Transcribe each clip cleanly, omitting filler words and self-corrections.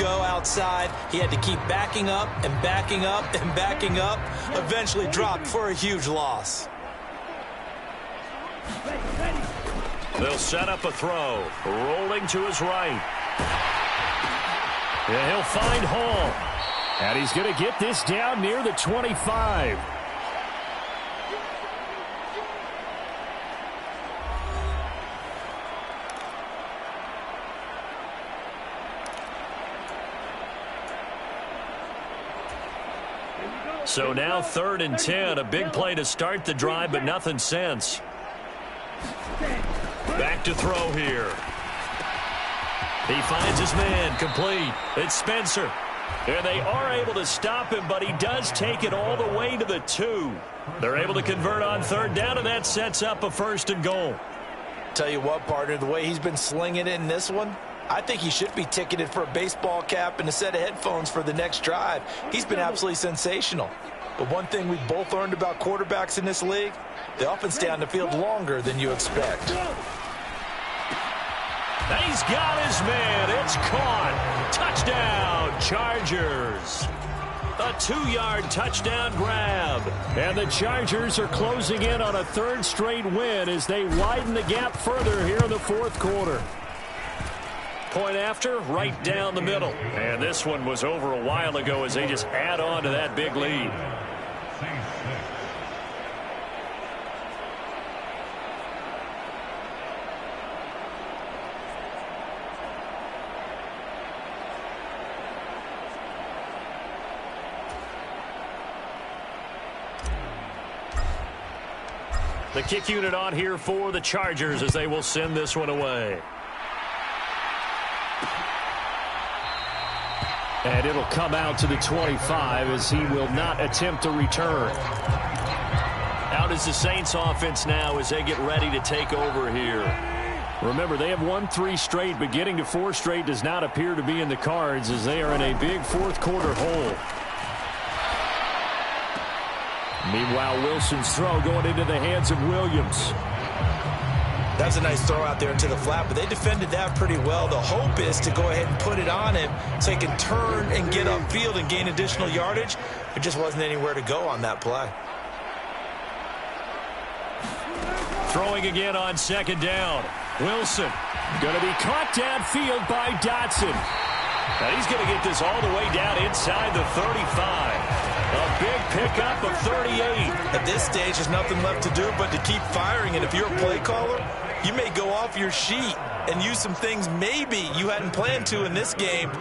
go outside. He had to keep backing up and backing up and backing up. Eventually dropped for a huge loss. They'll set up a throw. Rolling to his right. And he'll find Hall. And he's going to get this down near the 25. So now 3rd and 10. A big play to start the drive, but nothing since. Back to throw here. He finds his man, complete. It's Spencer. And they are able to stop him, but he does take it all the way to the 2. They're able to convert on 3rd down, and that sets up a 1st and goal. Tell you what, partner, the way he's been slinging it in this one, I think he should be ticketed for a baseball cap and a set of headphones for the next drive. He's been absolutely sensational. But one thing we've both learned about quarterbacks in this league, they often stay on the field longer than you expect. He's got his man. It's caught. Touchdown, Chargers. A 2-yard touchdown grab. And the Chargers are closing in on a 3rd straight win as they widen the gap further here in the 4th quarter. Point after, right down the middle. And this one was over a while ago as they just add on to that big lead. The kick unit on here for the Chargers as they will send this one away. And it'll come out to the 25 as he will not attempt to return. Out is the Saints offense now as they get ready to take over here. Remember, they have won 3 straight, but getting to 4 straight does not appear to be in the cards as they are in a big 4th quarter hole. Meanwhile, Wilson's throw going into the hands of Williams. That's a nice throw out there into the flat, but they defended that pretty well. The hope is to go ahead and put it on him so he can turn and get upfield and gain additional yardage. There just wasn't anywhere to go on that play. Throwing again on 2nd down. Wilson going to be caught downfield by Dotson. Now he's going to get this all the way down inside the 35. A big pickup of 38. At this stage, there's nothing left to do but to keep firing. And if you're a play caller, you may go off your sheet and use some things maybe you hadn't planned to in this game.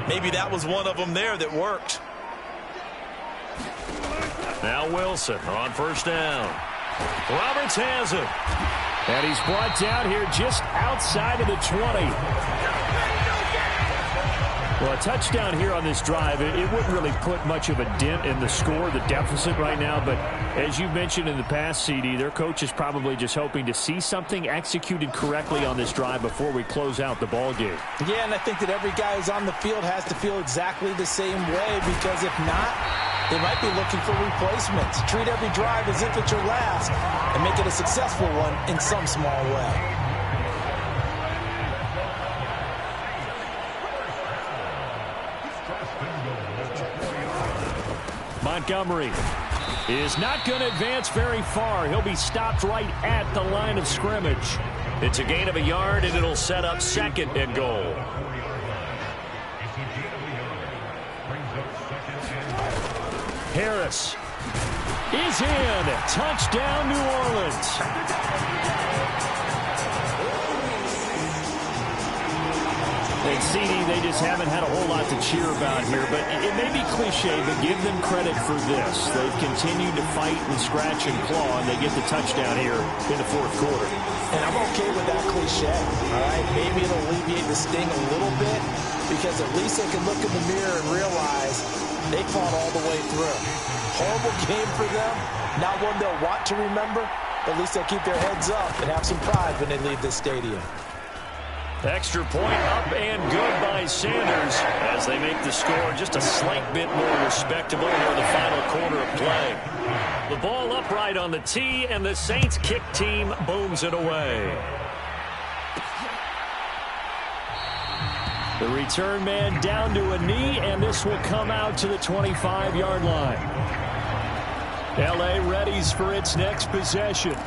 Maybe that was one of them there that worked. Now Wilson on 1st down. Roberts has it. And he's brought down here just outside of the 20. Well, a touchdown here on this drive, it wouldn't really put much of a dent in the score, the deficit right now. But as you mentioned in the past, CD, their coach is probably just hoping to see something executed correctly on this drive before we close out the ball game. Yeah, and I think that every guy who's on the field has to feel exactly the same way, because if not, they might be looking for replacements. Treat every drive as if it's your last and make it a successful one in some small way. Montgomery is not going to advance very far. He'll be stopped right at the line of scrimmage. It's a gain of a yard, and it'll set up 2nd and goal. Harris is in. Touchdown, New Orleans. And CD, they just haven't had a whole lot to cheer about here, but it may be cliche, but give them credit for this. They've continued to fight and scratch and claw, and they get the touchdown here in the 4th quarter. And I'm okay with that cliche, all right? Maybe it'll alleviate the sting a little bit, because at least they can look in the mirror and realize they fought all the way through. Horrible game for them, not one they'll want to remember, but at least they'll keep their heads up and have some pride when they leave this stadium. Extra point up and good by Sanders as they make the score just a slight bit more respectable near the final quarter of play. The ball upright on the tee, and the Saints kick team booms it away. The return man down to a knee, and this will come out to the 25-yard line. L.A. readies for its next possession.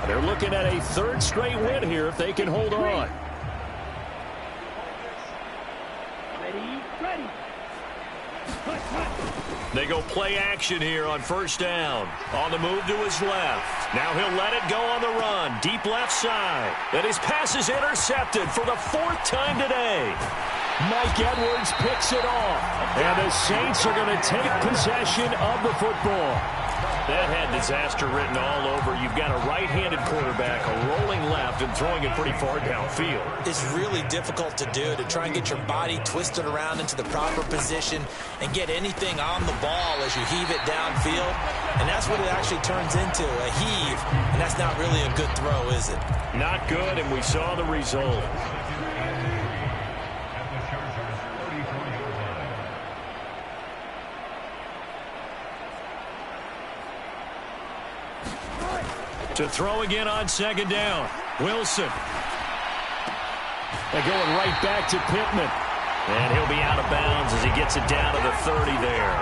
They're looking at a third straight win here if they can hold on. They go play action here on first down. On the move to his left. Now he'll let it go on the run. Deep left side. And his pass is intercepted for the fourth time today. Mike Edwards picks it off. And the Saints are going to take possession of the football. That had disaster written all over. You've got a right-handed quarterback, a rolling left, and throwing it pretty far downfield. It's really difficult to do, to try and get your body twisted around into the proper position and get anything on the ball as you heave it downfield. And that's what it actually turns into, a heave. And that's not really a good throw, is it? Not good, and we saw the result. To throw again on second down. Wilson. They're going right back to Pittman. And he'll be out of bounds as he gets it down to the 30 there.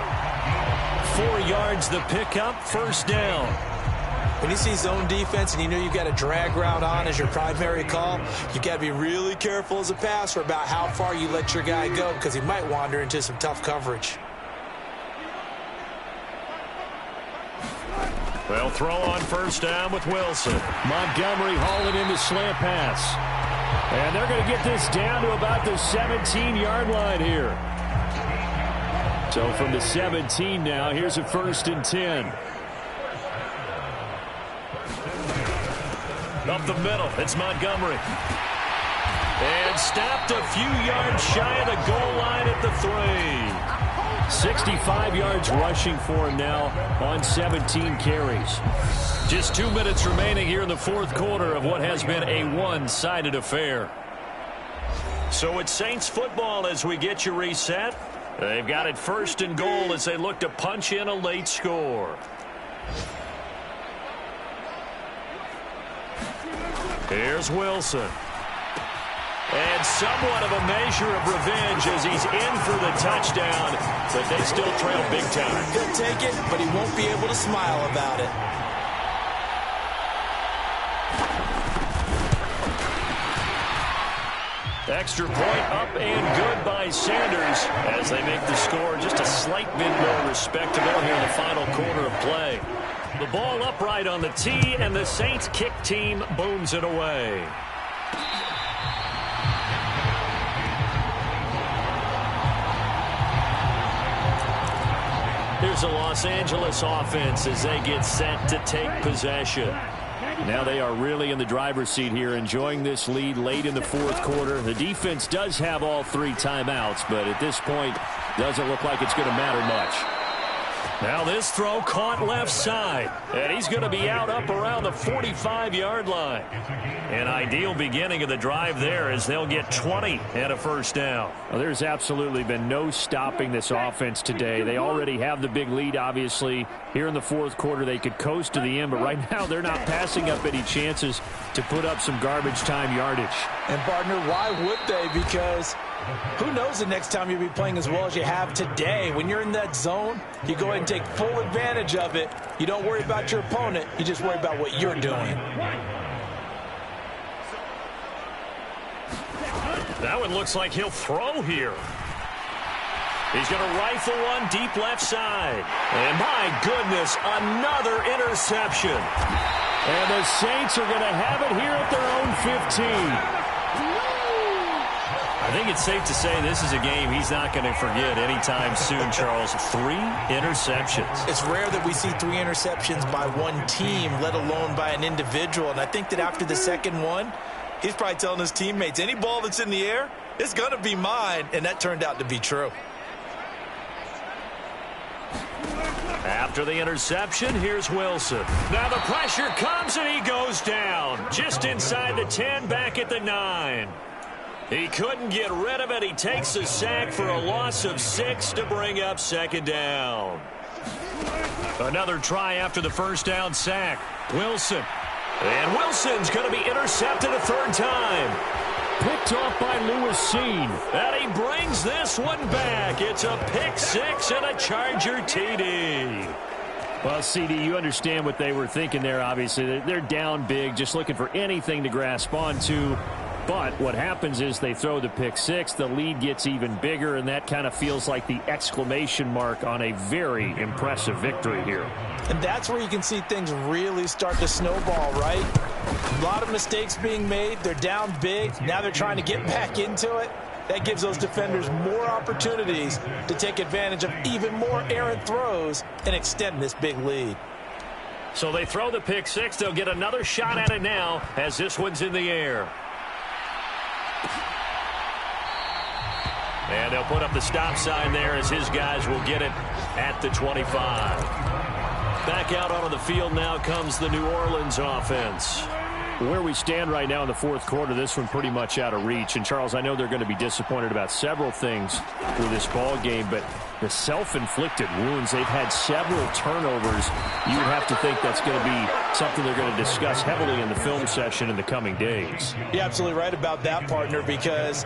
4 yards the pickup, first down. When you see zone defense and you know you've got a drag route on as your primary call, you've got to be really careful as a passer about how far you let your guy go because he might wander into some tough coverage. They'll throw on first down with Wilson. Montgomery hauling in the slant pass. And they're going to get this down to about the 17-yard line here. So from the 17 now, here's a 1st and 10. Up the middle, it's Montgomery. And stopped a few yards shy of the goal line at the 3. 65 yards rushing for him now on 17 carries. Just 2 minutes remaining here in the fourth quarter of what has been a one-sided affair. So it's Saints football as we get you reset. They've got it 1st and goal as they look to punch in a late score. Here's Wilson. And somewhat of a measure of revenge as he's in for the touchdown, but they still trail big time. He'll take it, but he won't be able to smile about it. Extra point up and good by Sanders as they make the score just a slight bit more respectable here in the final quarter of play. The ball upright on the tee, and the Saints kick team booms it away. Here's the Los Angeles offense as they get set to take possession. Now they are really in the driver's seat here, enjoying this lead late in the fourth quarter. The defense does have all 3 timeouts, but at this point, doesn't look like it's going to matter much. Now this throw caught left side, and he's going to be out up around the 45-yard line. An ideal beginning of the drive there as they'll get 20 and a first down. Well, there's absolutely been no stopping this offense today. They already have the big lead, obviously. Here in the fourth quarter, they could coast to the end, but right now they're not passing up any chances to put up some garbage time yardage. And, partner, why would they? Because who knows the next time you'll be playing as well as you have today. When you're in that zone, you go ahead and take full advantage of it. You don't worry about your opponent. You just worry about what you're doing. That one looks like he'll throw here. He's going to rifle one deep left side. And my goodness, another interception. And the Saints are going to have it here at their own 15. I think it's safe to say this is a game he's not going to forget anytime soon, Charles. 3 interceptions. It's rare that we see 3 interceptions by one team, let alone by an individual. And I think that after the second one, he's probably telling his teammates, any ball that's in the air, it's going to be mine. And that turned out to be true. After the interception, here's Wilson. Now the pressure comes and he goes down. Just inside the 10, back at the 9. He couldn't get rid of it. He takes a sack for a loss of 6 to bring up second down. Another try after the first down sack. Wilson. And Wilson's going to be intercepted a third time. picked off by Lewis-Seen. And he brings this one back. It's a pick six and a Charger TD. Well, CD, you understand what they were thinking there, obviously. They're down big, just looking for anything to grasp onto. But what happens is they throw the pick six, the lead gets even bigger, and that kind of feels like the exclamation mark on a very impressive victory here. And that's where you can see things really start to snowball, right? A lot of mistakes being made. They're down big. Now they're trying to get back into it. That gives those defenders more opportunities to take advantage of even more errant throws and extend this big lead. So they throw the pick six. They'll get another shot at it now as this one's in the air. And they'll put up the stop sign there as his guys will get it at the 25. Back out onto the field now comes the New Orleans offense. Where we stand right now in the fourth quarter, this one pretty much out of reach. And, Charles, I know they're going to be disappointed about several things with this ball game, but the self-inflicted wounds, they've had several turnovers. You would have to think that's going to be something they're going to discuss heavily in the film session in the coming days. You're absolutely right about that, partner, because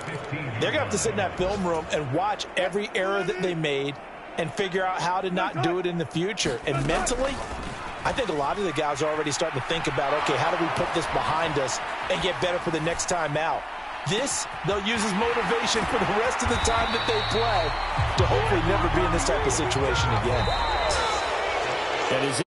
they're going to have to sit in that film room and watch every error that they made and figure out how to not do it in the future. And mentally, I think a lot of the guys are already starting to think about, okay, how do we put this behind us and get better for the next time out? This, they'll use as motivation for the rest of the time that they play to hopefully never be in this type of situation again. That is